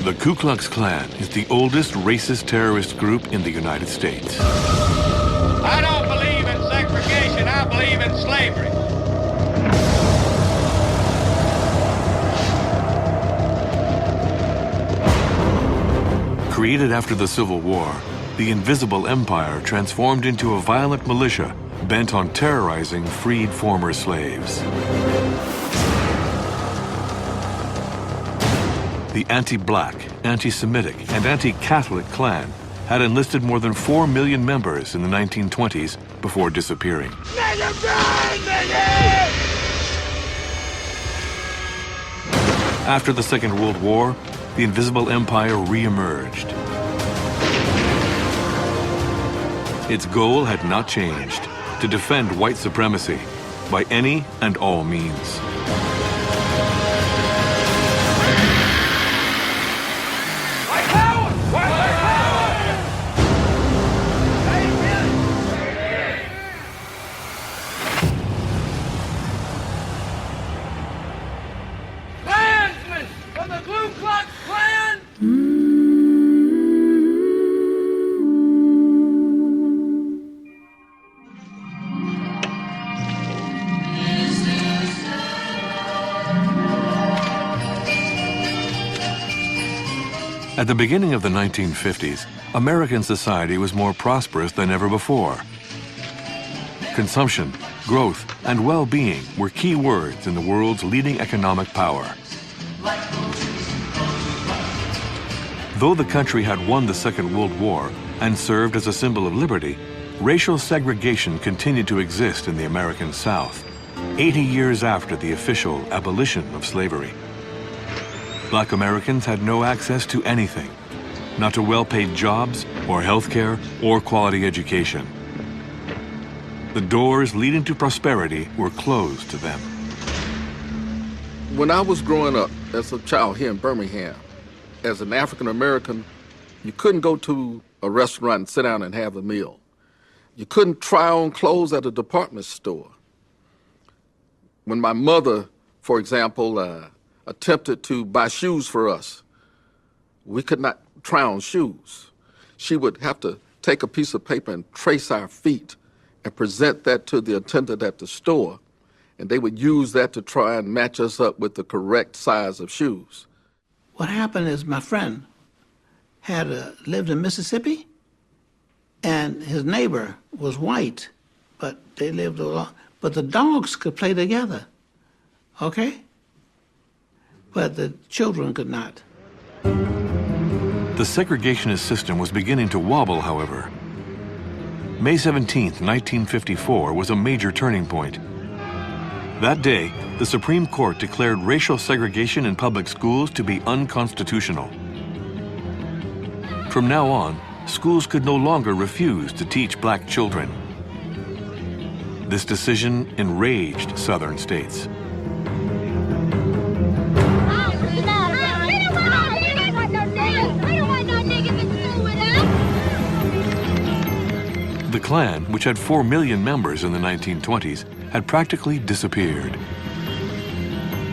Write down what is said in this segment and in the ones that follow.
The Ku Klux Klan is the oldest racist terrorist group in the United States. I don't believe in segregation, I believe in slavery. Created after the Civil War, the Invisible Empire transformed into a violent militia bent on terrorizing freed former slaves. The anti-black, anti-Semitic, and anti-Catholic Klan had enlisted more than 4 million members in the 1920s before disappearing. After the Second World War, the Invisible Empire re-emerged. Its goal had not changed: to defend white supremacy by any and all means. Klansmen from the Ku Klux Klan! At the beginning of the 1950s, American society was more prosperous than ever before. Consumption, growth, and well-being were key words in the world's leading economic power. Though the country had won the Second World War and served as a symbol of liberty, racial segregation continued to exist in the American South, 80 years after the official abolition of slavery. Black Americans had no access to anything, not to well-paid jobs or health care or quality education. The doors leading to prosperity were closed to them. When I was growing up as a child here in Birmingham, as an African American, you couldn't go to a restaurant and sit down and have a meal. You couldn't try on clothes at a department store. When my mother, for example, attempted to buy shoes for us, we could not try on shoes. She would have to take a piece of paper and trace our feet and present that to the attendant at the store, and they would use that to try and match us up with the correct size of shoes. What happened is my friend had lived in Mississippi, and his neighbor was white, but they lived along. But the dogs could play together, okay? But the children could not. The segregationist system was beginning to wobble, however. May 17, 1954 was a major turning point. That day, the Supreme Court declared racial segregation in public schools to be unconstitutional. From now on, schools could no longer refuse to teach black children. This decision enraged Southern states. The Klan, which had 4 million members in the 1920s, had practically disappeared.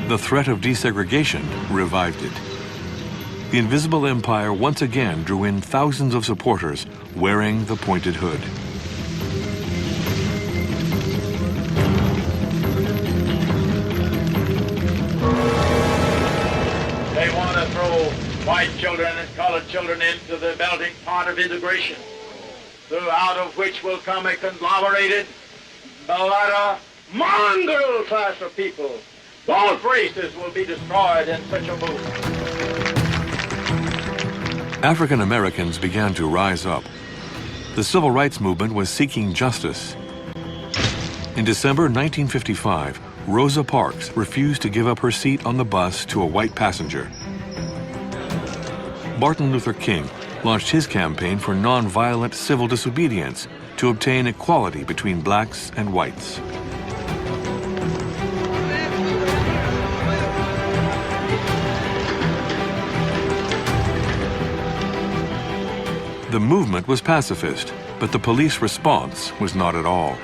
The threat of desegregation revived it. The Invisible Empire once again drew in thousands of supporters wearing the pointed hood. They want to throw white children and colored children into the melting pot of integration, out of which will come a conglomerated, mulatto, mongrel class of people. Both races will be destroyed in such a move. African Americans began to rise up. The civil rights movement was seeking justice. In December 1955, Rosa Parks refused to give up her seat on the bus to a white passenger. Martin Luther King launched his campaign for nonviolent civil disobedience to obtain equality between blacks and whites. The movement was pacifist, but the police response was not at all.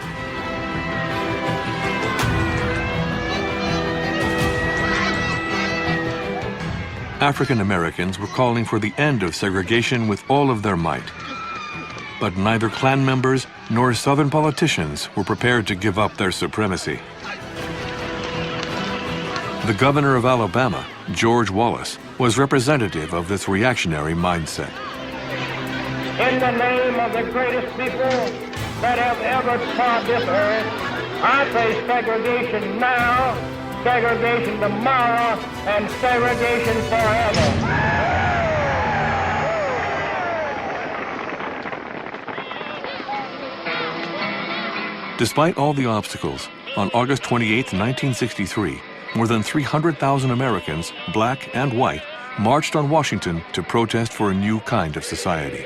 African Americans were calling for the end of segregation with all of their might. But neither Klan members nor Southern politicians were prepared to give up their supremacy. The governor of Alabama, George Wallace, was representative of this reactionary mindset. In the name of the greatest people that have ever trod this earth, I say segregation now, segregation tomorrow, and segregation forever. Despite all the obstacles, on August 28, 1963, more than 300,000 Americans, black and white, marched on Washington to protest for a new kind of society.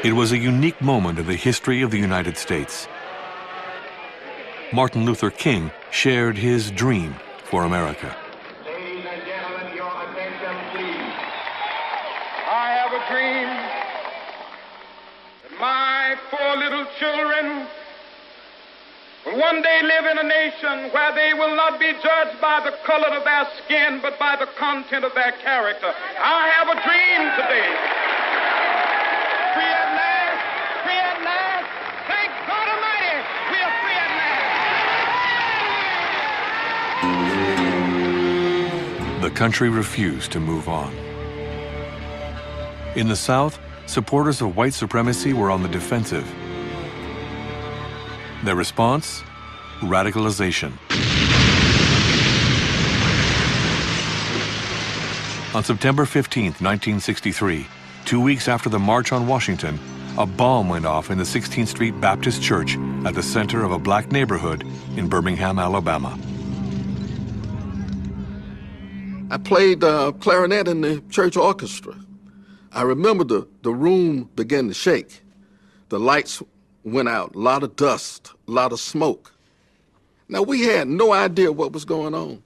It was a unique moment in the history of the United States. Martin Luther King shared his dream for America. Ladies and gentlemen, your attention, please. I have a dream that my 4 little children will one day live in a nation where they will not be judged by the color of their skin, but by the content of their character. I have a dream today. Free at last, free at last. Thank God Almighty, we are free at last. The country refused to move on. In the South, supporters of white supremacy were on the defensive. Their response? Radicalization. On September 15, 1963, 2 weeks after the March on Washington, a bomb went off in the 16th Street Baptist Church at the center of a black neighborhood in Birmingham, Alabama. I played clarinet in the church orchestra. I remember the room began to shake. The lights went out, a lot of dust, a lot of smoke. Now, we had no idea what was going on.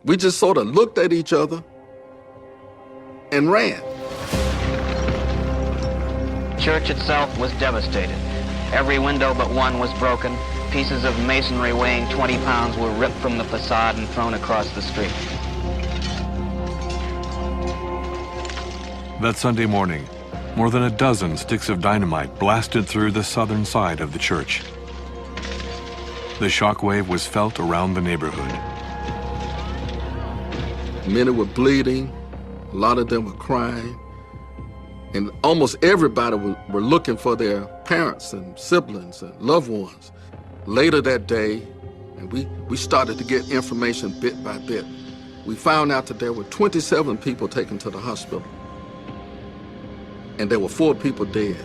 We just sort of looked at each other and ran. Church itself was devastated. Every window but one was broken. Pieces of masonry weighing 20 pounds were ripped from the facade and thrown across the street. That Sunday morning, more than a dozen sticks of dynamite blasted through the southern side of the church. The shockwave was felt around the neighborhood. Many were bleeding, a lot of them were crying, and almost everybody were looking for their parents and siblings and loved ones. Later that day, and we started to get information bit by bit. We found out that there were 27 people taken to the hospital, and there were 4 people dead.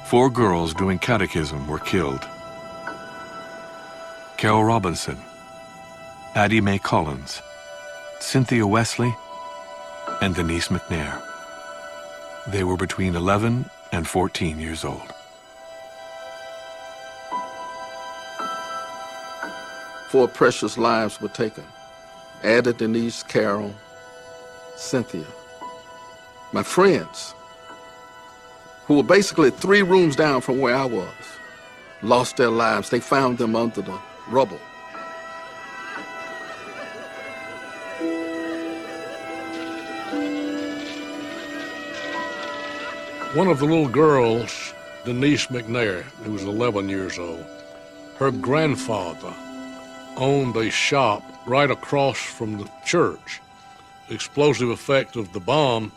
4 girls doing catechism were killed. Carol Robinson, Addie Mae Collins, Cynthia Wesley, and Denise McNair. They were between 11 and 14 years old. 4 precious lives were taken. Addie, Denise, Carol, Cynthia. My friends, who were basically 3 rooms down from where I was, lost their lives. They found them under the rubble. One of the little girls, Denise McNair, who was 11 years old, her grandfather owned a shop right across from the church. The explosive effect of the bomb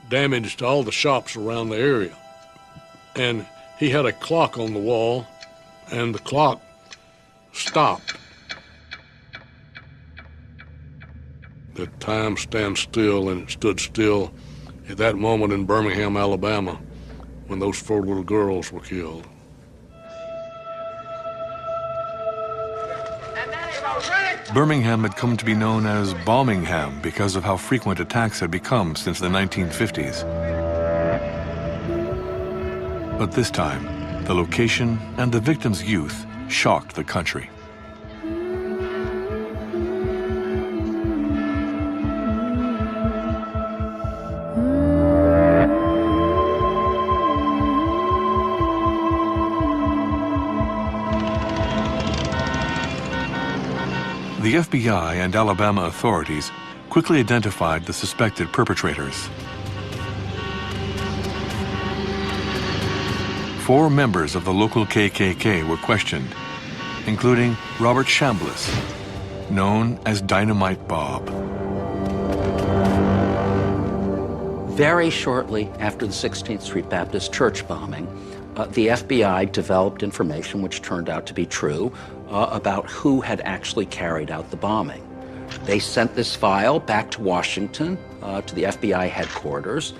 damaged all the shops around the area. And he had a clock on the wall, and the clock stopped. The time stands still, and it stood still at that moment in Birmingham, Alabama, when those 4 little girls were killed. Birmingham had come to be known as Bombingham because of how frequent attacks had become since the 1950s. But this time, the location and the victims' youth shocked the country. The FBI and Alabama authorities quickly identified the suspected perpetrators. 4 members of the local KKK were questioned, including Robert Chambliss, known as Dynamite Bob. Very shortly after the 16th Street Baptist Church bombing, the FBI developed information which turned out to be true about who had actually carried out the bombing. They sent this file back to Washington, to the FBI headquarters,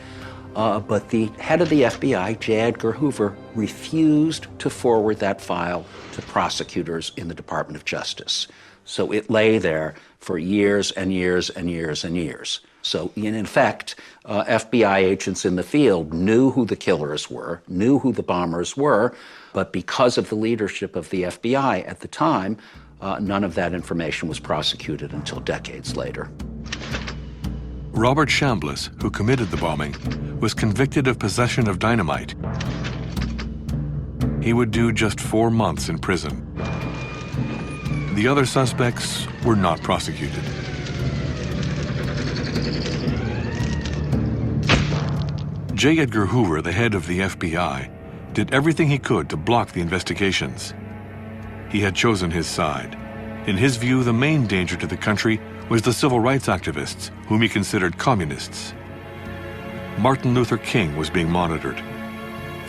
but the head of the FBI, J. Edgar Hoover, refused to forward that file to prosecutors in the Department of Justice. So it lay there for years and years and years and years. So in effect, FBI agents in the field knew who the killers were, knew who the bombers were, but because of the leadership of the FBI at the time, none of that information was prosecuted until decades later. Robert Chambliss, who committed the bombing, was convicted of possession of dynamite. He would do just 4 months in prison. The other suspects were not prosecuted. J. Edgar Hoover, the head of the FBI, did everything he could to block the investigations. He had chosen his side. In his view, the main danger to the country was the civil rights activists, whom he considered communists. Martin Luther King was being monitored.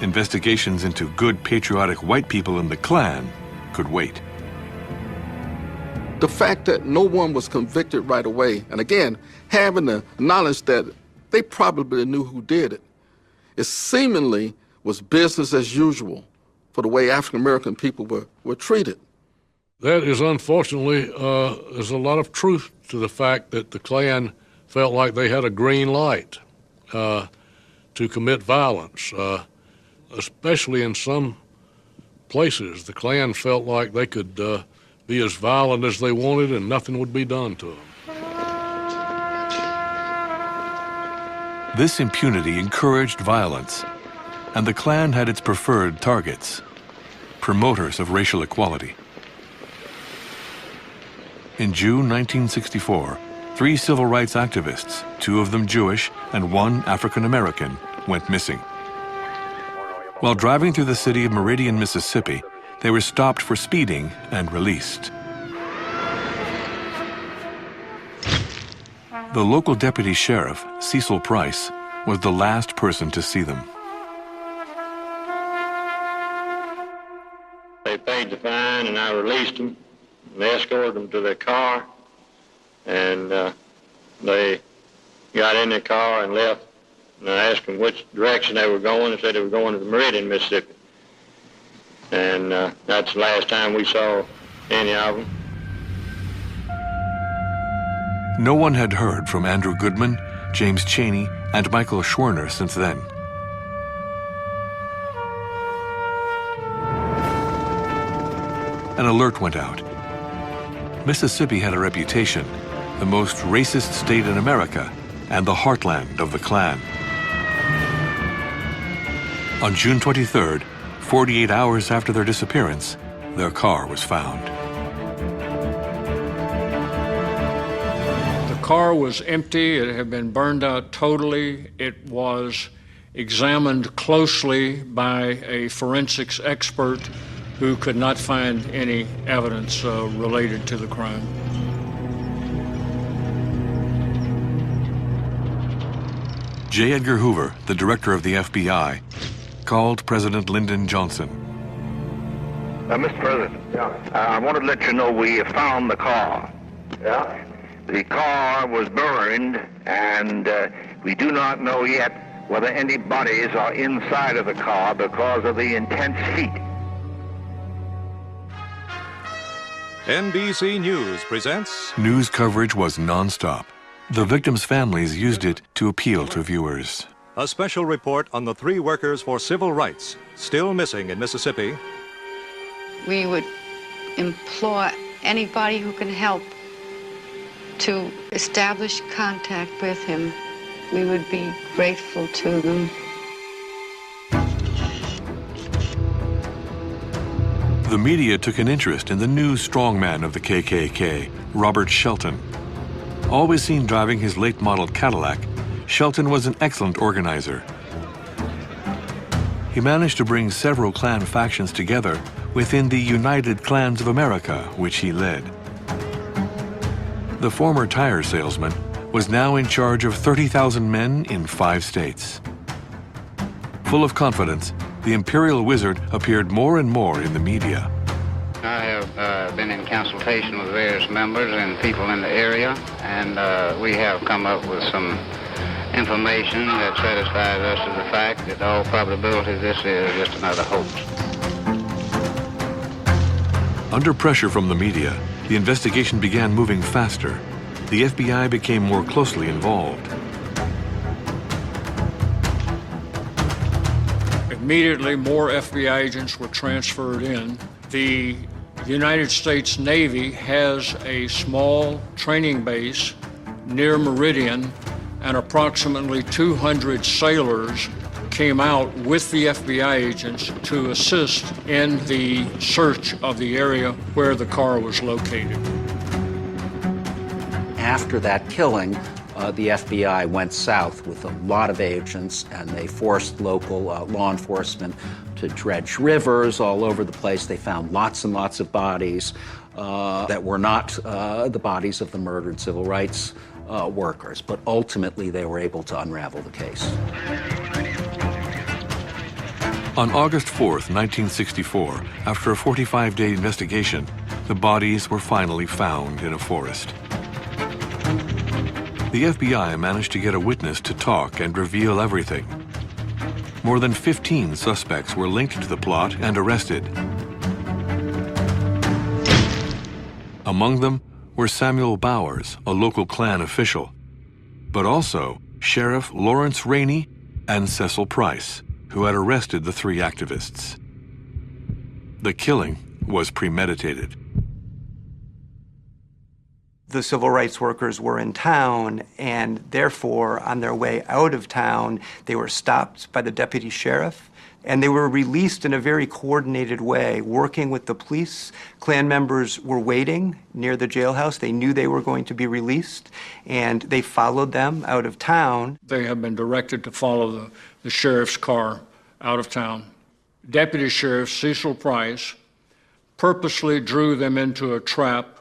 Investigations into good patriotic white people in the Klan could wait. The fact that no one was convicted right away, and again, having the knowledge that they probably knew who did it, it seemingly was business as usual for the way African-American people were treated. That is unfortunately, there's a lot of truth to the fact that the Klan felt like they had a green light to commit violence, especially in some places. The Klan felt like they could be as violent as they wanted and nothing would be done to them. This impunity encouraged violence, and the Klan had its preferred targets, promoters of racial equality. In June 1964, 3 civil rights activists, 2 of them Jewish and 1 African American, went missing. While driving through the city of Meridian, Mississippi, they were stopped for speeding and released. The local deputy sheriff, Cecil Price, was the last person to see them. They paid the fine and I released them. They escorted them to their car, and they got in their car and left. And I asked them which direction they were going. They said they were going to Meridian, Mississippi. And that's the last time we saw any of them. No one had heard from Andrew Goodman, James Chaney, and Michael Schwerner since then. An alert went out. Mississippi had a reputation, the most racist state in America and the heartland of the Klan. On June 23rd, 48 hours after their disappearance, their car was found. The car was empty. It had been burned out totally. It was examined closely by a forensics expert who could not find any evidence related to the crime. J. Edgar Hoover, the director of the FBI, called President Lyndon Johnson. Mr. President, I wanted to let you know we have found the car. Yeah? The car was burned, and we do not know yet whether any bodies are inside of the car because of the intense heat. NBC News presents... News coverage was nonstop. The victims' families used it to appeal to viewers. A special report on the 3 workers for civil rights still missing in Mississippi. We would implore anybody who can help to establish contact with him. We would be grateful to them. The media took an interest in the new strongman of the KKK, Robert Shelton. Always seen driving his late-model Cadillac, Shelton was an excellent organizer. He managed to bring several Klan factions together within the United Klans of America, which he led. The former tire salesman was now in charge of 30,000 men in 5 states. Full of confidence, the Imperial Wizard appeared more and more in the media. I have been in consultation with various members and people in the area, and we have come up with some information that satisfies us to the fact that all probability this is just another hoax. Under pressure from the media, the investigation began moving faster. The FBI became more closely involved. Immediately, more FBI agents were transferred in. The United States Navy has a small training base near Meridian, and approximately 200 sailors came out with the FBI agents to assist in the search of the area where the car was located. After that killing, the FBI went south with a lot of agents, and they forced local law enforcement to dredge rivers all over the place. They found lots and lots of bodies that were not the bodies of the murdered civil rights workers, but ultimately they were able to unravel the case. On August 4th, 1964, after a 45-day investigation, the bodies were finally found in a forest. The FBI managed to get a witness to talk and reveal everything. More than 15 suspects were linked to the plot and arrested. Among them were Samuel Bowers, a local Klan official, but also Sheriff Lawrence Rainey and Cecil Price, who had arrested the 3 activists. The killing was premeditated. The civil rights workers were in town, and therefore, on their way out of town, they were stopped by the deputy sheriff, and they were released in a very coordinated way, working with the police. Klan members were waiting near the jailhouse. They knew they were going to be released, and they followed them out of town. They have been directed to follow the sheriff's car out of town. Deputy Sheriff Cecil Price purposely drew them into a trap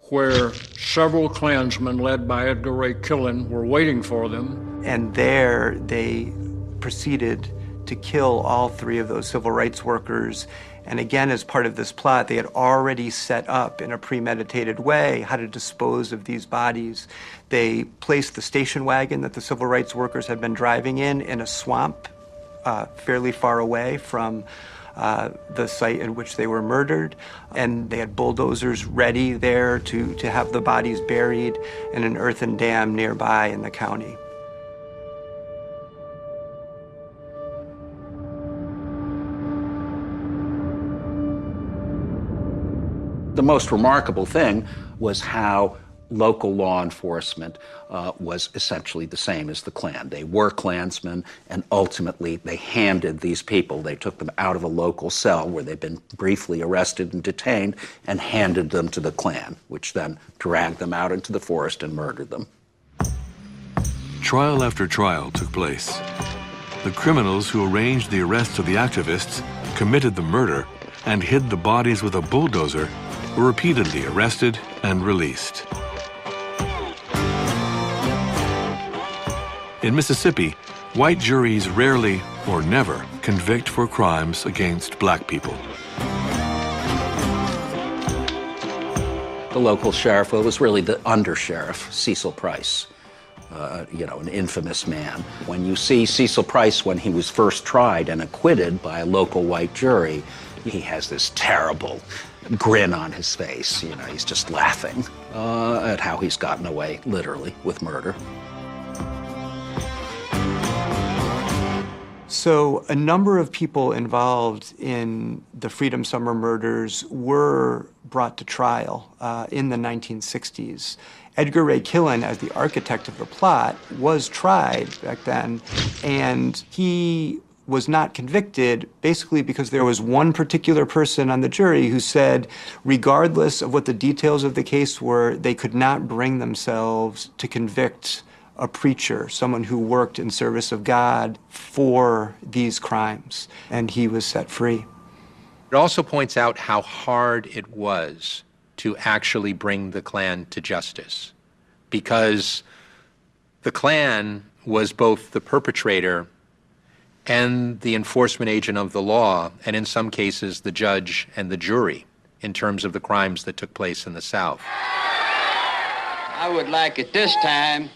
where several Klansmen led by Edgar Ray Killen were waiting for them. And there they proceeded to kill all 3 of those civil rights workers. And again, as part of this plot, they had already set up in a premeditated way how to dispose of these bodies. They placed the station wagon that the civil rights workers had been driving in a swamp fairly far away from the site in which they were murdered, and they had bulldozers ready there to have the bodies buried in an earthen dam nearby in the county. The most remarkable thing was how local law enforcement was essentially the same as the Klan. They were Klansmen, and ultimately they handed these people, they took them out of a local cell where they'd been briefly arrested and detained, and handed them to the Klan, which then dragged them out into the forest and murdered them. Trial after trial took place. The criminals who arranged the arrests of the activists, committed the murder, and hid the bodies with a bulldozer were repeatedly arrested and released. In Mississippi, white juries rarely or never convict for crimes against black people. The local sheriff, well, was really the undersheriff, Cecil Price, an infamous man. When you see Cecil Price when he was first tried and acquitted by a local white jury, he has this terrible grin on his face. He's just laughing at how he's gotten away, literally, with murder. So a number of people involved in the Freedom Summer murders were brought to trial in the 1960s. Edgar Ray Killen, as the architect of the plot, was tried back then, and he was not convicted, basically because there was one particular person on the jury who said, regardless of what the details of the case were, they could not bring themselves to convict a preacher, someone who worked in service of God, for these crimes, and he was set free. It also points out how hard it was to actually bring the Klan to justice, because the Klan was both the perpetrator and the enforcement agent of the law, and in some cases the judge and the jury in terms of the crimes that took place in the South. I would like at this time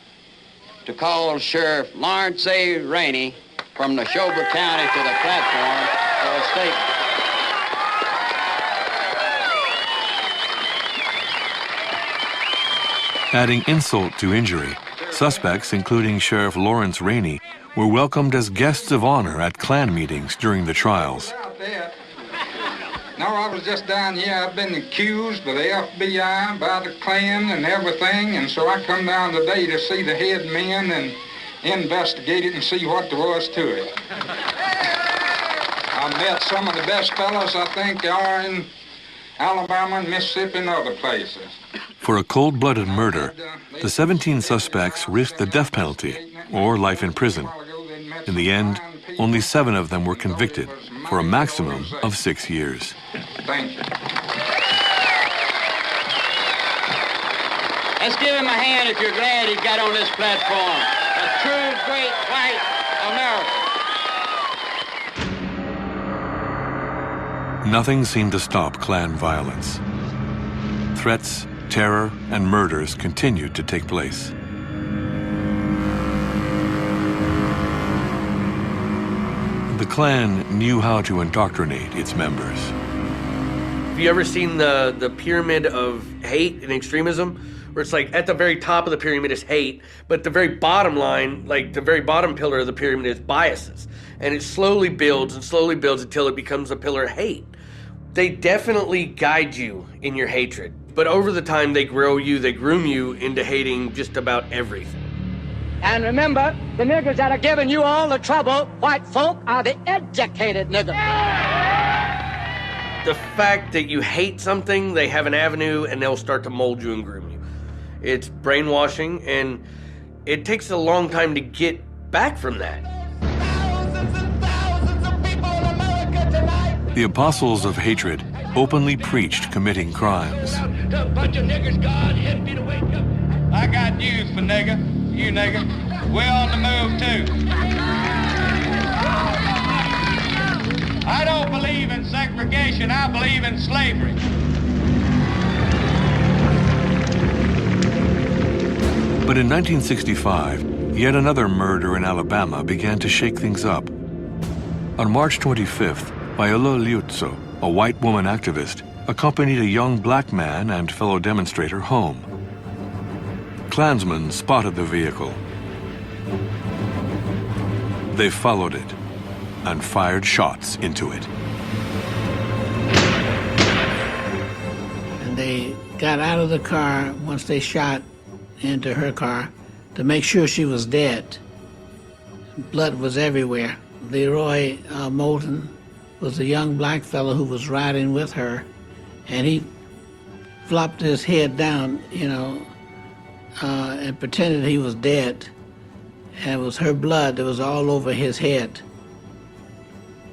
to call Sheriff Lawrence A. Rainey from Neshoba County to the platform for a statement. Adding insult to injury, suspects, including Sheriff Lawrence Rainey, were welcomed as guests of honor at Klan meetings during the trials. No, I was just down here. I've been accused by the FBI, by the Klan and everything, and so I come down today to see the head men and investigate it and see what there was to it. I met some of the best fellows I think are in Alabama and Mississippi and other places. For a cold-blooded murder, the 17 suspects risked the death penalty or life in prison. In the end, only 7 of them were convicted for a maximum of 6 years. Thank you. Let's give him a hand if you're glad he got on this platform. A true great white America. Nothing seemed to stop Klan violence. Threats, terror, and murders continued to take place. The Klan knew how to indoctrinate its members. Have you ever seen the pyramid of hate and extremism? Where it's like at the very top of the pyramid is hate, but the very bottom line, like the very bottom pillar of the pyramid is biases. And it slowly builds until it becomes a pillar of hate. They definitely guide you in your hatred, but over the time they grow you, they groom you into hating just about everything. And remember, the niggers that are giving you all the trouble, white folk, are the educated niggers. The fact that you hate something, they have an avenue and they'll start to mold you and groom you. It's brainwashing, and it takes a long time to get back from that. The apostles of hatred openly preached committing crimes. Bunch of niggers, God help me to wake up. I got news for nigger. You nigger. We're on the move too. I don't believe in segregation. I believe in slavery. But in 1965, yet another murder in Alabama began to shake things up. On March 25th, Viola Liuzzo, a white woman activist, accompanied a young black man and fellow demonstrator home. Klansmen spotted the vehicle. They followed it and fired shots into it. And they got out of the car once they shot into her car to make sure she was dead. Blood was everywhere. Leroy Moulton was a young black fellow who was riding with her, and he flopped his head down, and pretended he was dead. And it was her blood that was all over his head.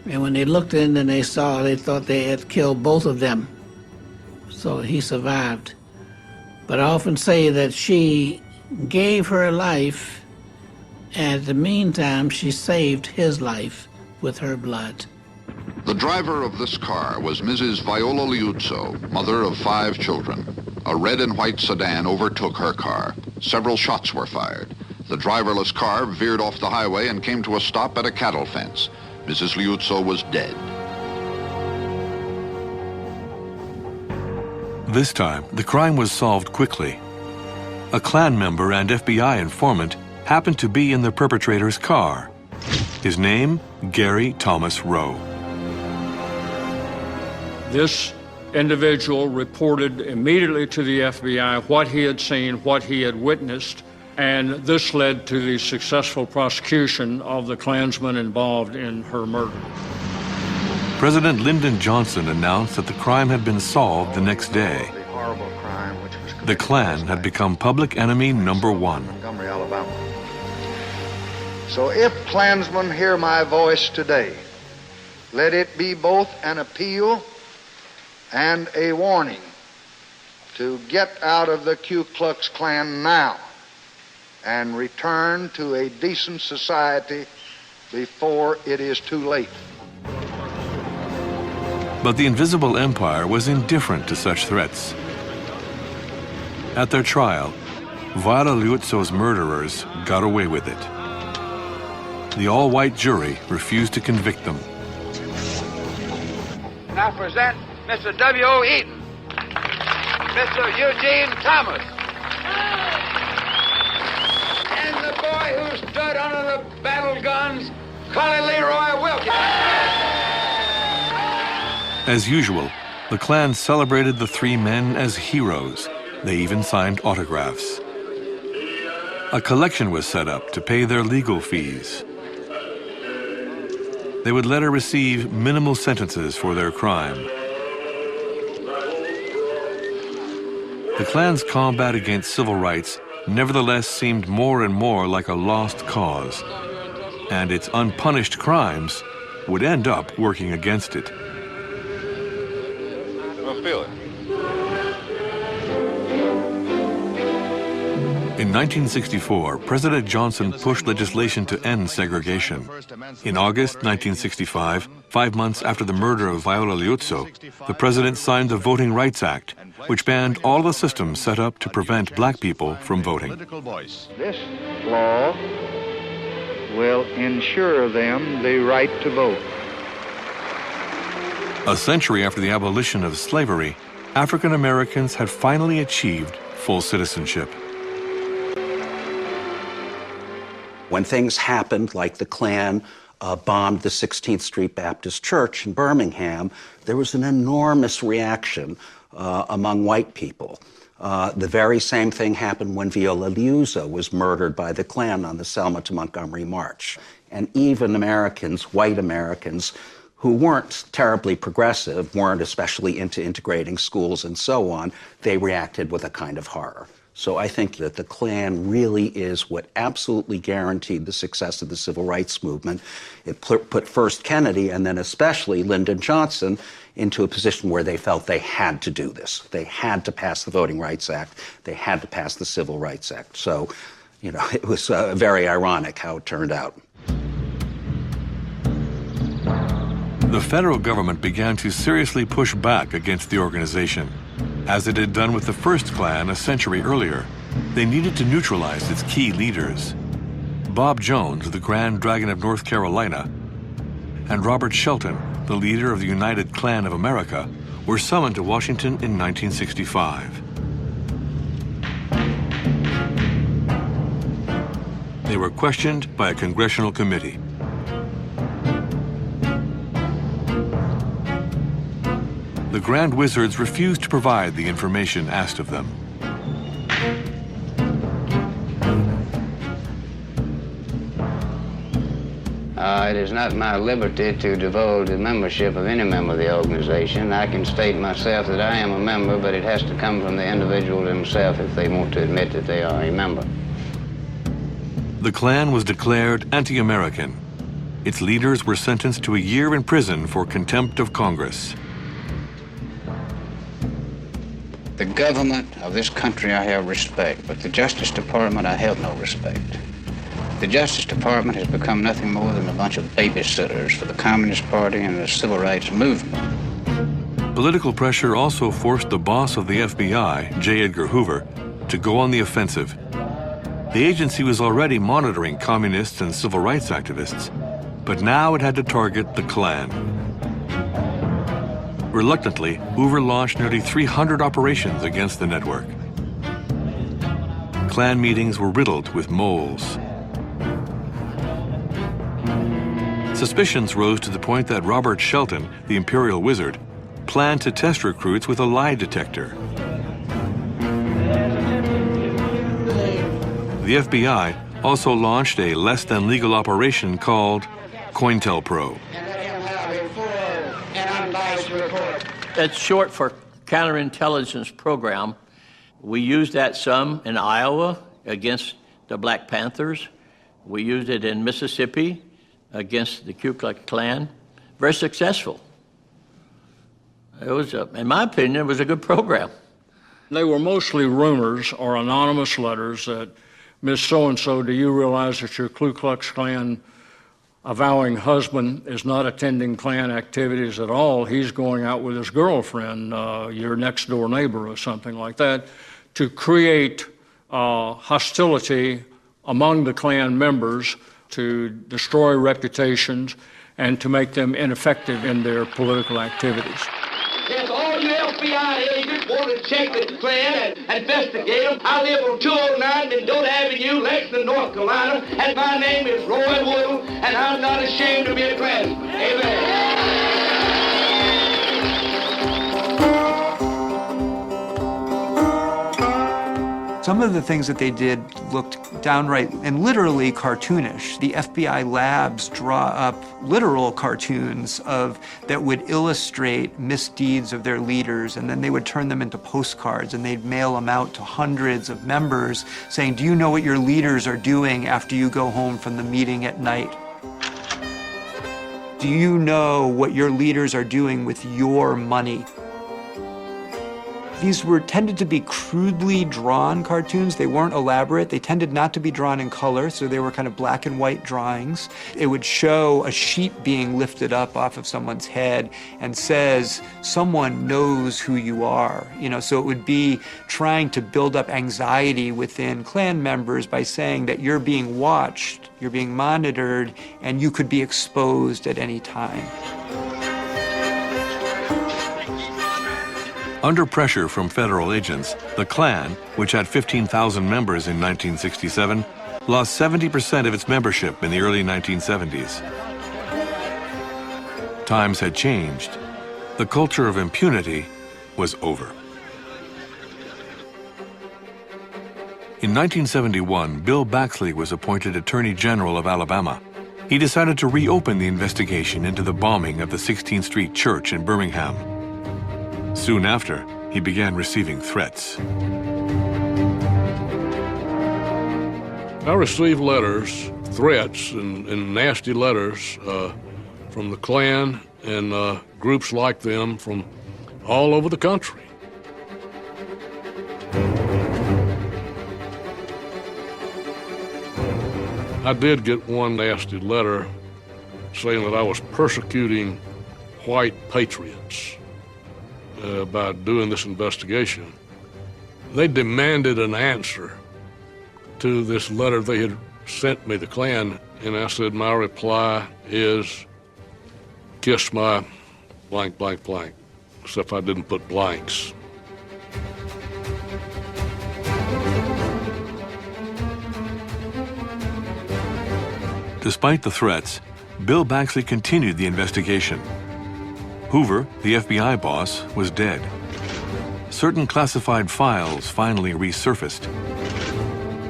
And when they looked in and they saw, they thought they had killed both of them. So he survived. But I often say that she gave her life, and in the meantime, she saved his life with her blood. The driver of this car was Mrs. Viola Liuzzo, mother of 5 children. A red and white sedan overtook her car. Several shots were fired. The driverless car veered off the highway and came to a stop at a cattle fence. Mrs. Liuzzo was dead. This time, the crime was solved quickly. A Klan member and FBI informant happened to be in the perpetrator's car. His name, Gary Thomas Rowe. This individual reported immediately to the FBI what he had seen, what he had witnessed, and this led to the successful prosecution of the Klansmen involved in her murder. President Lyndon Johnson announced that the crime had been solved the next day. The Klan had become public enemy number one. Montgomery, Alabama. So if Klansmen hear my voice today, let it be both an appeal and a warning to get out of the Ku Klux Klan now and return to a decent society before it is too late. But the Invisible Empire was indifferent to such threats. At their trial, Viola Liuzzo's murderers got away with it. The all-white jury refused to convict them. And I present Mr. W.O. Eaton, Mr. Eugene Thomas, and the boy who stood under the battle guns, Collie Leroy Wilkins. As usual, the Klan celebrated the three men as heroes. They even signed autographs. A collection was set up to pay their legal fees. They would later receive minimal sentences for their crime. The Klan's combat against civil rights nevertheless seemed more and more like a lost cause, and its unpunished crimes would end up working against it. Feel it. In 1964, President Johnson pushed legislation to end segregation. In August 1965, 5 months after the murder of Viola Liuzzo, the president signed the Voting Rights Act, which banned all the systems set up to prevent black people from voting. This law will ensure them the right to vote. A century after the abolition of slavery, African Americans had finally achieved full citizenship. When things happened, like the Klan bombed the 16th Street Baptist Church in Birmingham, there was an enormous reaction among white people. The very same thing happened when Viola Liuzzo was murdered by the Klan on the Selma to Montgomery March. And even Americans, white Americans, who weren't terribly progressive, weren't especially into integrating schools and so on, they reacted with a kind of horror. So I think that the Klan really is what absolutely guaranteed the success of the civil rights movement. It put first Kennedy and then especially Lyndon Johnson into a position where they felt they had to do this. They had to pass the Voting Rights Act. They had to pass the Civil Rights Act. So, you know, it was very ironic how it turned out. The federal government began to seriously push back against the organization. As it had done with the first Klan a century earlier, they needed to neutralize its key leaders. Bob Jones, the Grand Dragon of North Carolina, and Robert Shelton, the leader of the United Klan of America, were summoned to Washington in 1965. They were questioned by a congressional committee. The Grand Wizards refused to provide the information asked of them. It is not my liberty to divulge the membership of any member of the organization. I can state myself that I am a member, but it has to come from the individual himself if they want to admit that they are a member. The Klan was declared anti-American. Its leaders were sentenced to a year in prison for contempt of Congress. The government of this country I have respect, but the Justice Department I have no respect. The Justice Department has become nothing more than a bunch of babysitters for the Communist Party and the Civil Rights Movement. Political pressure also forced the boss of the FBI, J. Edgar Hoover, to go on the offensive. The agency was already monitoring communists and civil rights activists, but now it had to target the Klan. Reluctantly, Hoover launched nearly 300 operations against the network. Klan meetings were riddled with moles. Suspicions rose to the point that Robert Shelton, the Imperial Wizard, planned to test recruits with a lie detector. The the FBI also launched a less-than-legal operation called COINTELPRO. That's short for Counterintelligence Program. We used that some in Iowa against the Black Panthers. We used it in Mississippi against the Ku Klux Klan. Very successful. It was, in my opinion, it was a good program. They were mostly rumors or anonymous letters that, Miss So-and-so, do you realize that your Ku Klux Klan avowing husband is not attending Klan activities at all? He's going out with his girlfriend, your next door neighbor or something like that, to create hostility among the Klan members, to destroy reputations, and to make them ineffective in their political activities. If all you FBI agents want to check the Klan and investigate them, I live on 209 Mendota Avenue, Lexington, North Carolina, and my name is Roy Woodle, and I'm not ashamed to be a Klansman. Amen. Some of the things that they did looked downright and literally cartoonish. The FBI labs draw up literal cartoons that would illustrate misdeeds of their leaders, and then they would turn them into postcards, and they'd mail them out to hundreds of members saying, do you know what your leaders are doing after you go home from the meeting at night? Do you know what your leaders are doing with your money? These tended to be crudely drawn cartoons. They weren't elaborate. They tended not to be drawn in color, so they were kind of black and white drawings. It would show a sheep being lifted up off of someone's head and says, someone knows who you are. So it would be trying to build up anxiety within Klan members by saying that you're being watched, you're being monitored, and you could be exposed at any time. Under pressure from federal agents, the Klan, which had 15,000 members in 1967, lost 70% of its membership in the early 1970s. Times had changed. The culture of impunity was over. In 1971, Bill Baxley was appointed Attorney General of Alabama. He decided to reopen the investigation into the bombing of the 16th Street Church in Birmingham. Soon after, he began receiving threats. I received letters, threats, and nasty letters from the Klan and groups like them from all over the country. I did get one nasty letter saying that I was persecuting white patriots. By doing this investigation. They demanded an answer to this letter they had sent me, the Klan, and I said my reply is, kiss my blank, blank, blank, except I didn't put blanks. Despite the threats, Bill Baxley continued the investigation. Hoover, the FBI boss, was dead. Certain classified files finally resurfaced.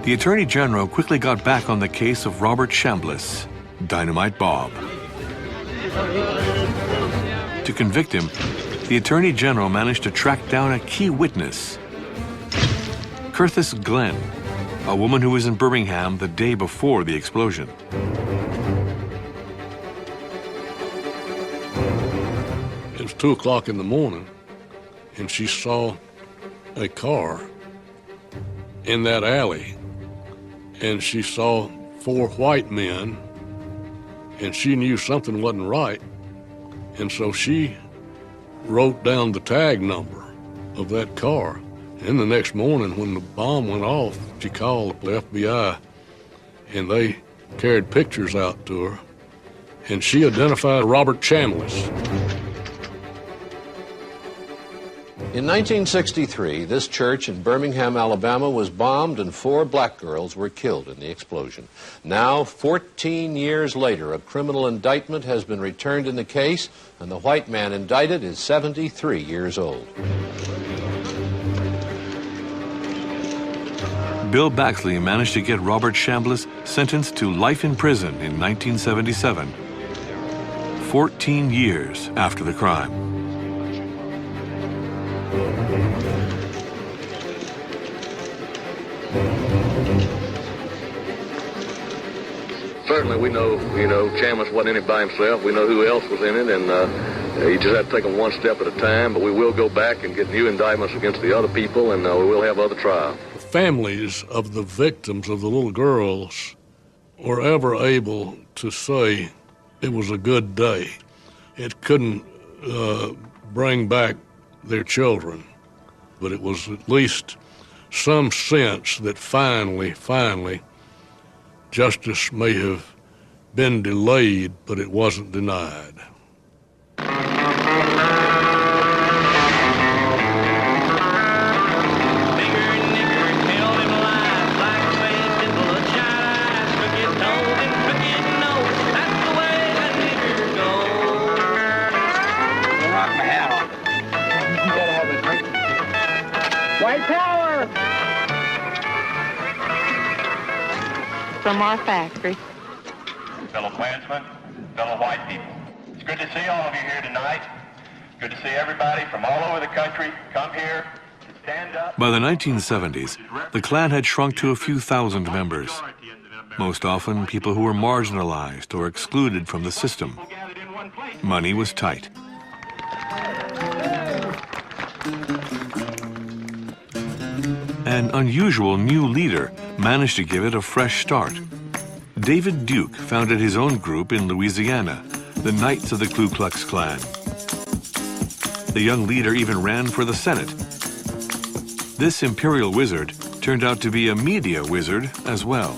The Attorney General quickly got back on the case of Robert Chambliss, Dynamite Bob. To convict him, the Attorney General managed to track down a key witness, Curtis Glenn, a woman who was in Birmingham the day before the explosion. It was 2 o'clock in the morning, and she saw a car in that alley, and she saw 4 white men, and she knew something wasn't right, and so she wrote down the tag number of that car. And the next morning, when the bomb went off, she called the FBI, and they carried pictures out to her, and she identified Robert Chambliss. In 1963, this church in Birmingham, Alabama was bombed and 4 black girls were killed in the explosion. Now, 14 years later, a criminal indictment has been returned in the case, and the white man indicted is 73 years old. Bill Baxley managed to get Robert Chambliss sentenced to life in prison in 1977, 14 years after the crime. Certainly we know, Chambliss wasn't in it by himself. We know who else was in it, and you just have to take them one step at a time, but we will go back and get new indictments against the other people, and we will have other trials. The families of the victims of the little girls were ever able to say it was a good day. It couldn't bring back their children, but it was at least some sense that finally, justice may have been delayed, but it wasn't denied. White power! From our factory. Fellow Klansmen, fellow white people. It's good to see all of you here tonight. Good to see everybody from all over the country come here to stand up. By the 1970s, the Klan had shrunk to a few thousand members, most often people who were marginalized or excluded from the system. Money was tight. An unusual new leader managed to give it a fresh start. David Duke founded his own group in Louisiana, the Knights of the Ku Klux Klan. The young leader even ran for the Senate. This imperial wizard turned out to be a media wizard as well.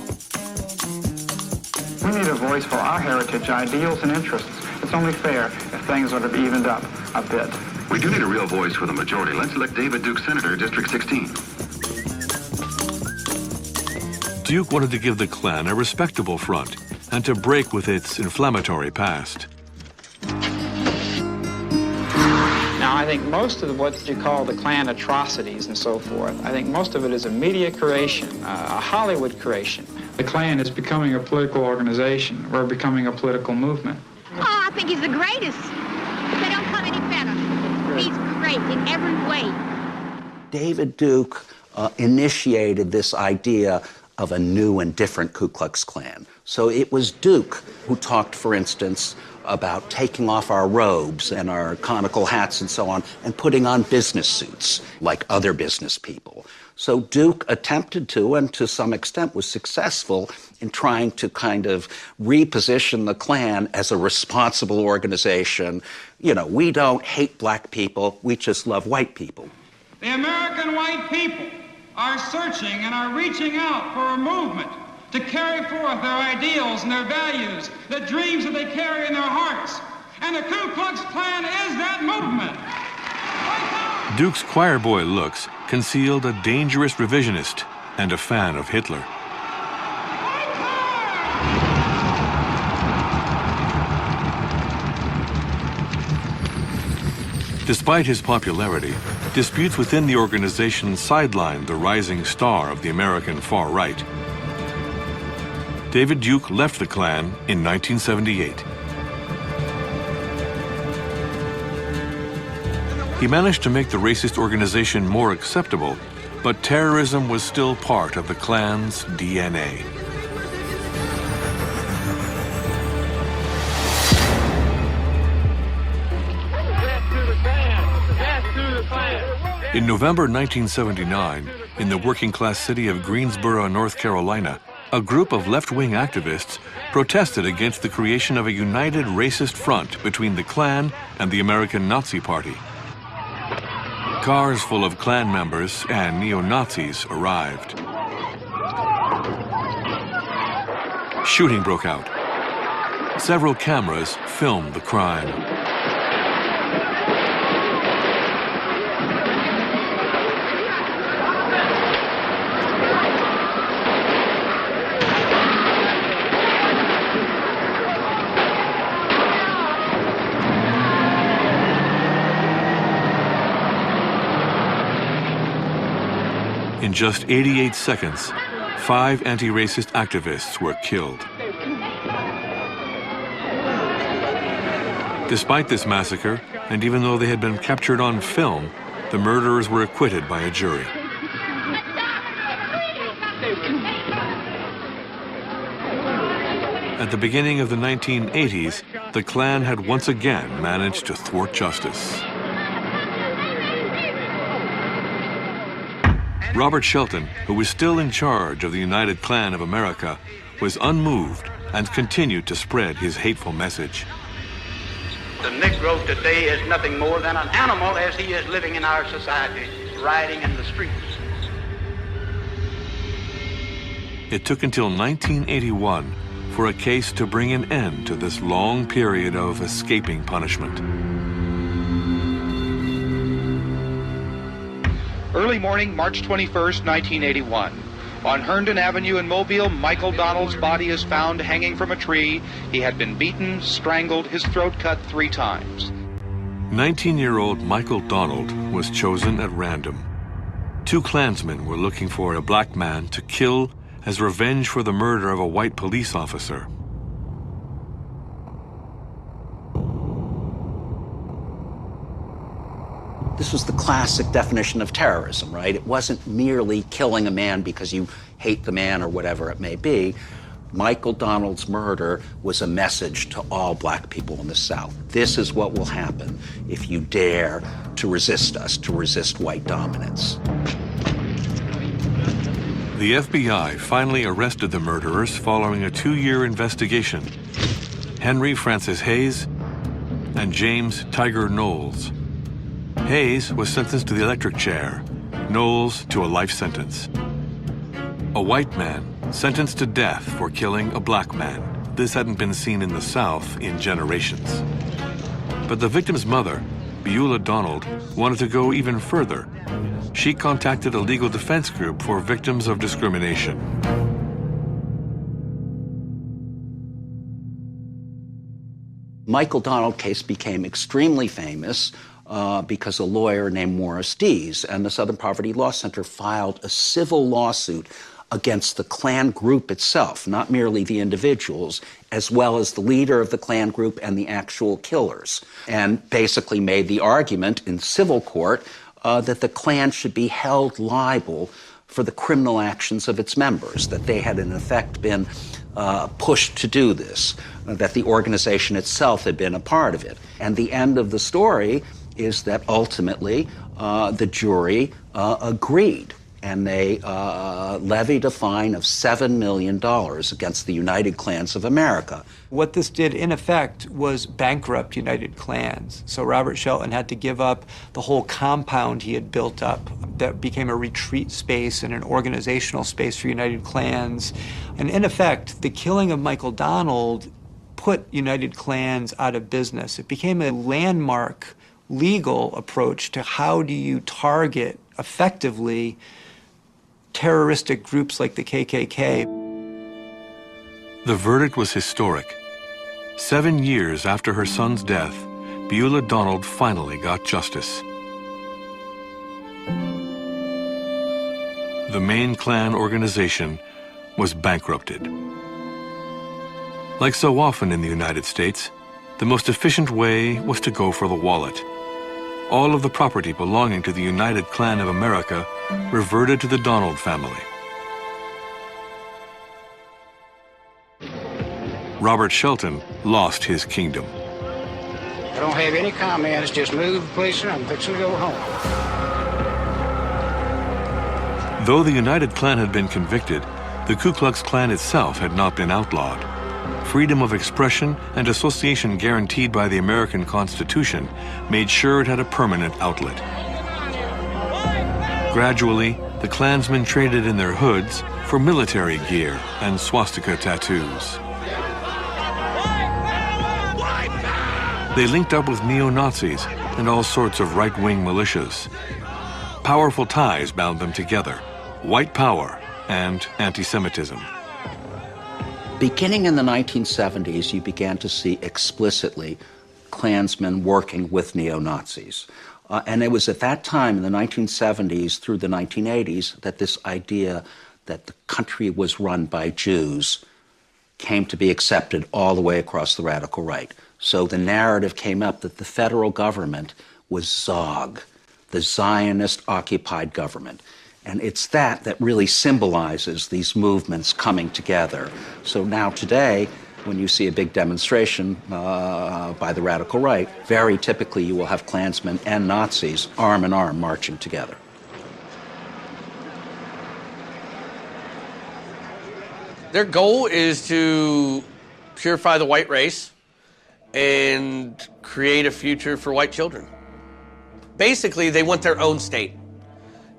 We need a voice for our heritage, ideals, and interests. It's only fair if things would have evened up a bit. We do need a real voice for the majority. Let's elect David Duke Senator, District 16. Duke wanted to give the Klan a respectable front and to break with its inflammatory past. Now, I think most of what you call the Klan atrocities and so forth, I think most of it is a media creation, a Hollywood creation. The Klan is becoming a political organization. We're becoming a political movement. Oh, I think he's the greatest. They don't come any better. He's great in every way. David Duke initiated this idea of a new and different Ku Klux Klan. So it was Duke who talked, for instance, about taking off our robes and our conical hats and so on and putting on business suits like other business people. So Duke attempted to, and to some extent was successful in trying to kind of reposition the Klan as a responsible organization. You know, we don't hate black people, we just love white people. The American white people are searching and are reaching out for a movement to carry forth their ideals and their values, the dreams that they carry in their hearts. And the Ku Klux Klan is that movement. Duke's choir boy looks concealed a dangerous revisionist and a fan of Hitler. Despite his popularity, disputes within the organization sidelined the rising star of the American far right. David Duke left the Klan in 1978. He managed to make the racist organization more acceptable, but terrorism was still part of the Klan's DNA. In November 1979, in the working-class city of Greensboro, North Carolina, a group of left-wing activists protested against the creation of a united racist front between the Klan and the American Nazi Party. Cars full of Klan members and neo-Nazis arrived. Shooting broke out. Several cameras filmed the crime. In In just 88 seconds, 5 anti-racist activists were killed. Despite this massacre, and even though they had been captured on film, the murderers were acquitted by a jury. At the beginning of the 1980s, the Klan had once again managed to thwart justice. Robert Shelton, who was still in charge of the United Klan of America, was unmoved and continued to spread his hateful message. The Negro today is nothing more than an animal as he is living in our society, riding in the streets. It took until 1981 for a case to bring an end to this long period of escaping punishment. Early morning, March 21st, 1981. On Herndon Avenue in Mobile, Michael Donald's body is found hanging from a tree. He had been beaten, strangled, his throat cut 3 times. 19-year-old Michael Donald was chosen at random. 2 Klansmen were looking for a black man to kill as revenge for the murder of a white police officer. This was the classic definition of terrorism, right? It wasn't merely killing a man because you hate the man or whatever it may be. Michael Donald's murder was a message to all black people in the South. This is what will happen if you dare to resist us, to resist white dominance. The FBI finally arrested the murderers following a 2-year investigation. Henry Francis Hayes and James Tiger Knowles. Hayes was sentenced to the electric chair, Knowles to a life sentence. A white man sentenced to death for killing a black man. This hadn't been seen in the South in generations. But the victim's mother, Beulah Donald, wanted to go even further. She contacted a legal defense group for victims of discrimination. Michael Donald case became extremely famous because a lawyer named Morris Dees and the Southern Poverty Law Center filed a civil lawsuit against the Klan group itself, not merely the individuals, as well as the leader of the Klan group and the actual killers, and basically made the argument in civil court that the Klan should be held liable for the criminal actions of its members, that they had in effect been pushed to do this, that the organization itself had been a part of it. And the end of the story is that ultimately the jury agreed, and they levied a fine of $7 million against the United Klans of America. What this did, in effect, was bankrupt United Klans. So Robert Shelton had to give up the whole compound he had built up that became a retreat space and an organizational space for United Klans. And in effect, the killing of Michael Donald put United Klans out of business. It became a landmark legal approach to how do you target effectively terroristic groups like the KKK. The verdict was historic. 7 years after her son's death, Beulah Donald finally got justice. The main Klan organization was bankrupted. Like so often in the United States, the most efficient way was to go for the wallet. All of the property belonging to the United Klan of America reverted to the Donald family. Robert Shelton lost his kingdom. I don't have any comments, just move, please, and I'm fixing to go home. Though the United Klan had been convicted, the Ku Klux Klan itself had not been outlawed. Freedom of expression and association guaranteed by the American Constitution made sure it had a permanent outlet. Gradually, the Klansmen traded in their hoods for military gear and swastika tattoos. They linked up with neo-Nazis and all sorts of right-wing militias. Powerful ties bound them together: white power and anti-Semitism. Beginning in the 1970s, you began to see explicitly Klansmen working with neo-Nazis. And it was at that time, in the 1970s through the 1980s, that this idea that the country was run by Jews came to be accepted all the way across the radical right. So the narrative came up that the federal government was Zog, the Zionist-occupied government. And it's that really symbolizes these movements coming together. So now today, when you see a big demonstration by the radical right, very typically you will have Klansmen and Nazis arm in arm marching together. Their goal is to purify the white race and create a future for white children. Basically, they want their own state.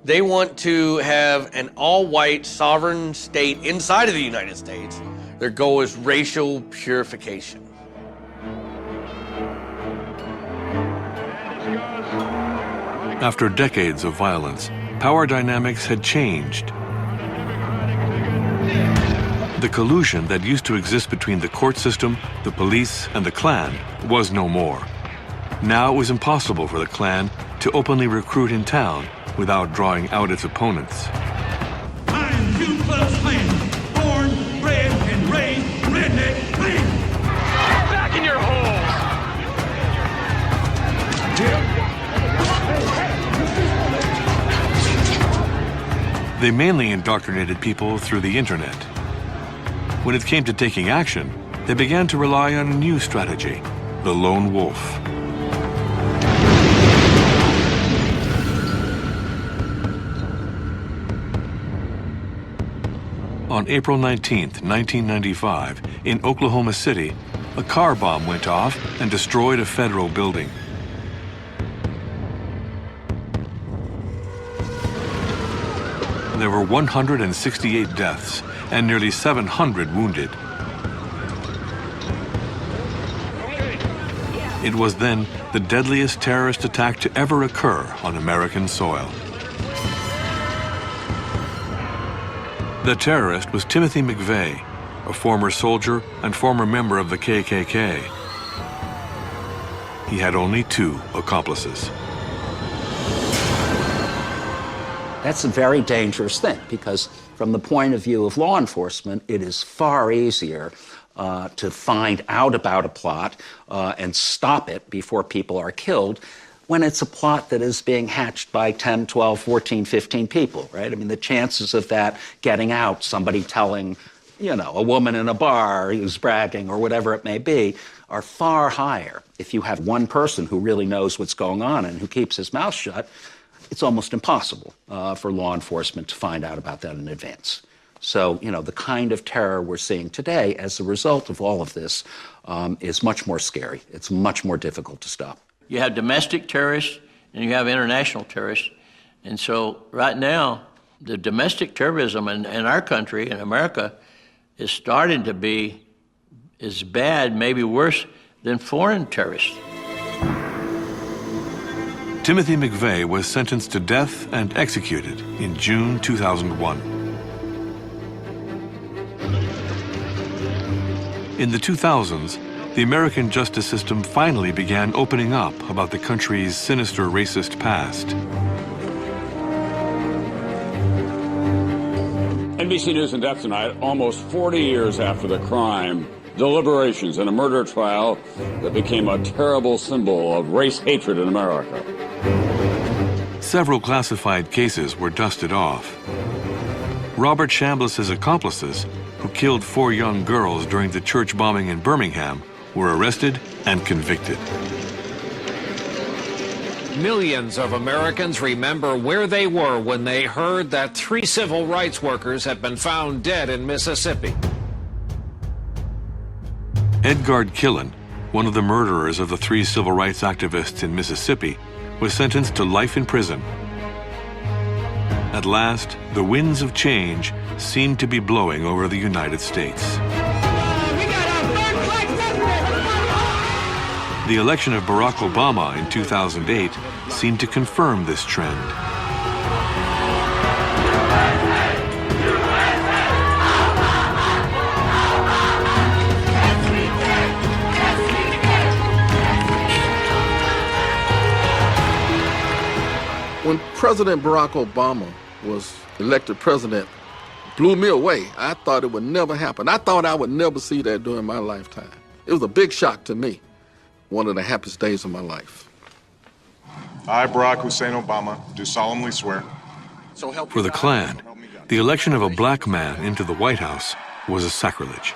They want to have an all-white sovereign state inside of the United States. Their goal is racial purification. After decades of violence, power dynamics had changed. The collusion that used to exist between the court system, the police, and the Klan was no more. Now it was impossible for the Klan to openly recruit in town without drawing out its opponents. I'm Ku Klux Klan, born, bred, and raised redneck Klan. Back in your holes! They mainly indoctrinated people through the internet. When it came to taking action, they began to rely on a new strategy, the lone wolf. On April 19, 1995, in Oklahoma City, a car bomb went off and destroyed a federal building. There were 168 deaths and nearly 700 wounded. It was then the deadliest terrorist attack to ever occur on American soil. The terrorist was Timothy McVeigh, a former soldier and former member of the KKK. He had only 2 accomplices. That's a very dangerous thing because from the point of view of law enforcement, it is far easier to find out about a plot and stop it before people are killed when it's a plot that is being hatched by 10, 12, 14, 15 people, right? I mean, the chances of that getting out, somebody telling, you know, a woman in a bar who's bragging or whatever it may be, are far higher. If you have one person who really knows what's going on and who keeps his mouth shut, it's almost impossible for law enforcement to find out about that in advance. So, you know, the kind of terror we're seeing today as a result of all of this is much more scary. It's much more difficult to stop. You have domestic terrorists and you have international terrorists. And so right now, the domestic terrorism in our country, in America, is starting to be as bad, maybe worse, than foreign terrorists. Timothy McVeigh was sentenced to death and executed in June 2001. In the 2000s, the American justice system finally began opening up about the country's sinister racist past. NBC News in depth tonight, almost 40 years after the crime, deliberations in a murder trial that became a terrible symbol of race hatred in America. Several classified cases were dusted off. Robert Chambliss's accomplices, who killed 4 young girls during the church bombing in Birmingham, were arrested and convicted. Millions of Americans remember where they were when they heard that 3 civil rights workers had been found dead in Mississippi. Edgard Killen, one of the murderers of the 3 civil rights activists in Mississippi, was sentenced to life in prison. At last, the winds of change seemed to be blowing over the United States. The election of Barack Obama in 2008 seemed to confirm this trend. President Barack Obama was elected president, blew me away. I thought it would never happen. I thought I would never see that during my lifetime. It was a big shock to me. One of the happiest days of my life. I, Barack Hussein Obama, do solemnly swear. For the Klan, the election of a black man into the White House was a sacrilege.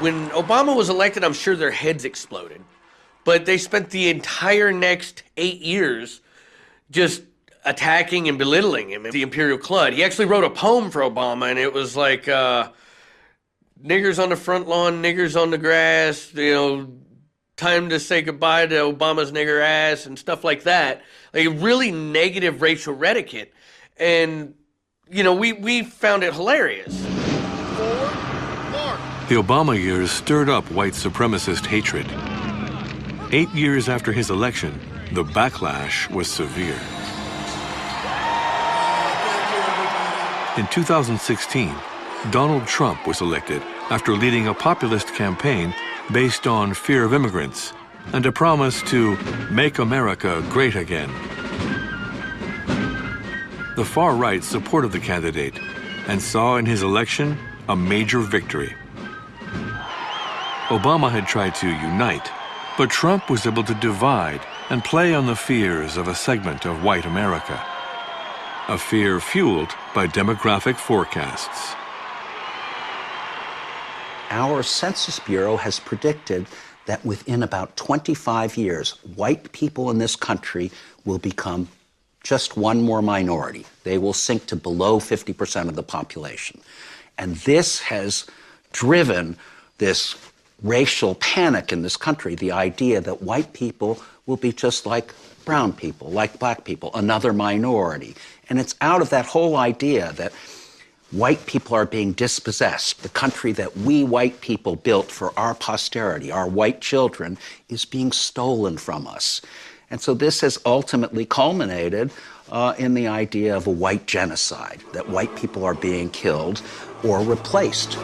When Obama was elected, I'm sure their heads exploded. But they spent the entire next 8 years just attacking and belittling him, the Imperial Club. He actually wrote a poem for Obama, and it was like, niggers on the front lawn, niggers on the grass, you know, time to say goodbye to Obama's nigger ass and stuff like that. Like really negative racial rhetoric. And, you know, we found it hilarious. The Obama years stirred up white supremacist hatred. 8 years after his election, the backlash was severe. In 2016, Donald Trump was elected after leading a populist campaign based on fear of immigrants and a promise to make America great again. The far right supported the candidate and saw in his election a major victory. Obama had tried to unite, but Trump was able to divide and play on the fears of a segment of white America. A fear fueled by demographic forecasts. Our Census Bureau has predicted that within about 25 years, white people in this country will become just one more minority. They will sink to below 50% of the population. And this has driven this racial panic in this country, the idea that white people will be just like brown people, like black people, another minority. And it's out of that whole idea that white people are being dispossessed. The country that we white people built for our posterity, our white children, is being stolen from us. And so this has ultimately culminated in the idea of a white genocide, that white people are being killed or replaced.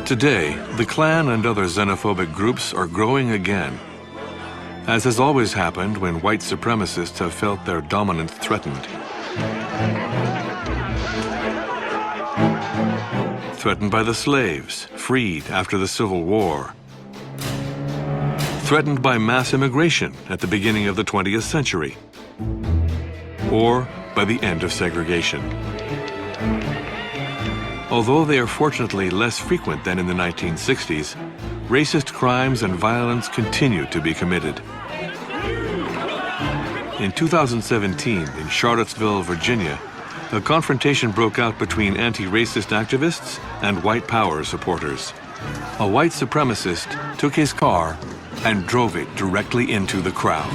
Today, the Klan and other xenophobic groups are growing again. As has always happened when white supremacists have felt their dominance threatened. Threatened by the slaves, freed after the Civil War. Threatened by mass immigration at the beginning of the 20th century. Or by the end of segregation. Although they are fortunately less frequent than in the 1960s, racist crimes and violence continue to be committed. In 2017, in Charlottesville, Virginia, a confrontation broke out between anti-racist activists and white power supporters. A white supremacist took his car and drove it directly into the crowd.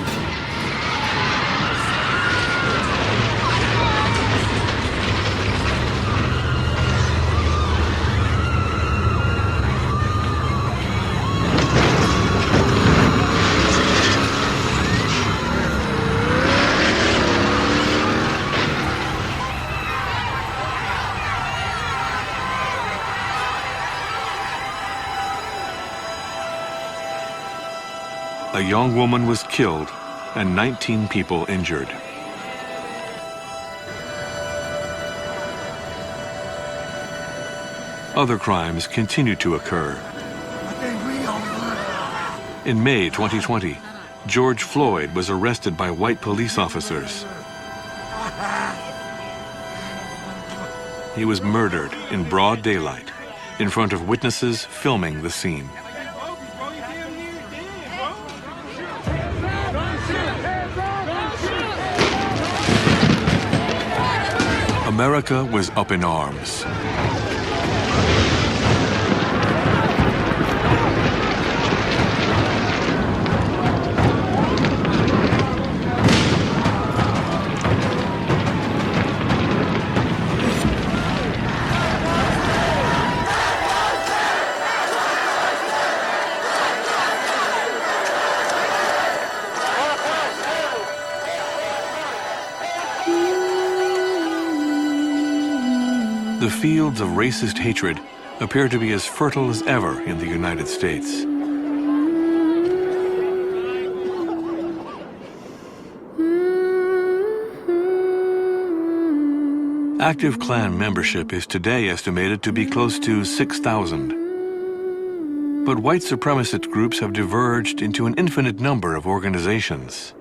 A young woman was killed and 19 people injured. Other crimes continue to occur. In May 2020, George Floyd was arrested by white police officers. He was murdered in broad daylight in front of witnesses filming the scene. America was up in arms. the fields of racist hatred appear to be as fertile as ever in the United States. Active Klan membership is today estimated to be close to 6,000. But white supremacist groups have diverged into an infinite number of organizations.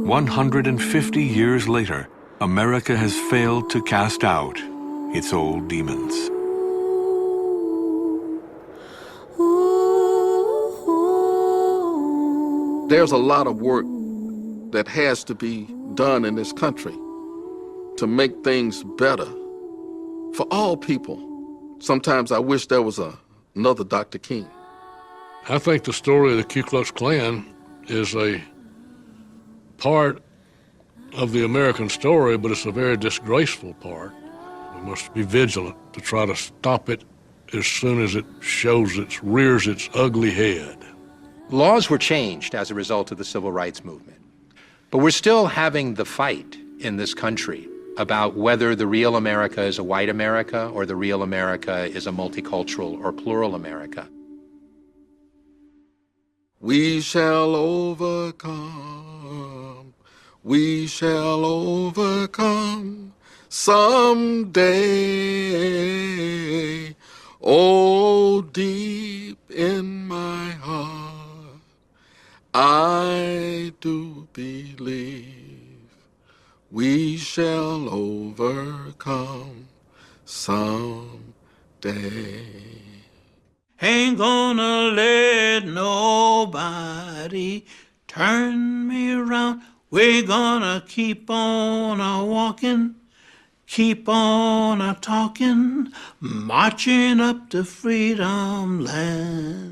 150 years later, America has failed to cast out its old demons. There's a lot of work that has to be done in this country to make things better for all people. Sometimes I wish there was another Dr. King. I think the story of the Ku Klux Klan is a part of the American story, but it's a very disgraceful part. We must be vigilant to try to stop it as soon as it rears its ugly head. Laws were changed as a result of the civil rights movement. But we're still having the fight in this country about whether the real America is a white America or the real America is a multicultural or plural America. We shall overcome. We shall overcome someday. Oh, deep in my heart, I do believe we shall overcome someday. Ain't gonna let nobody turn me around. We're gonna keep on walking, keep on talking, marching up to freedom land.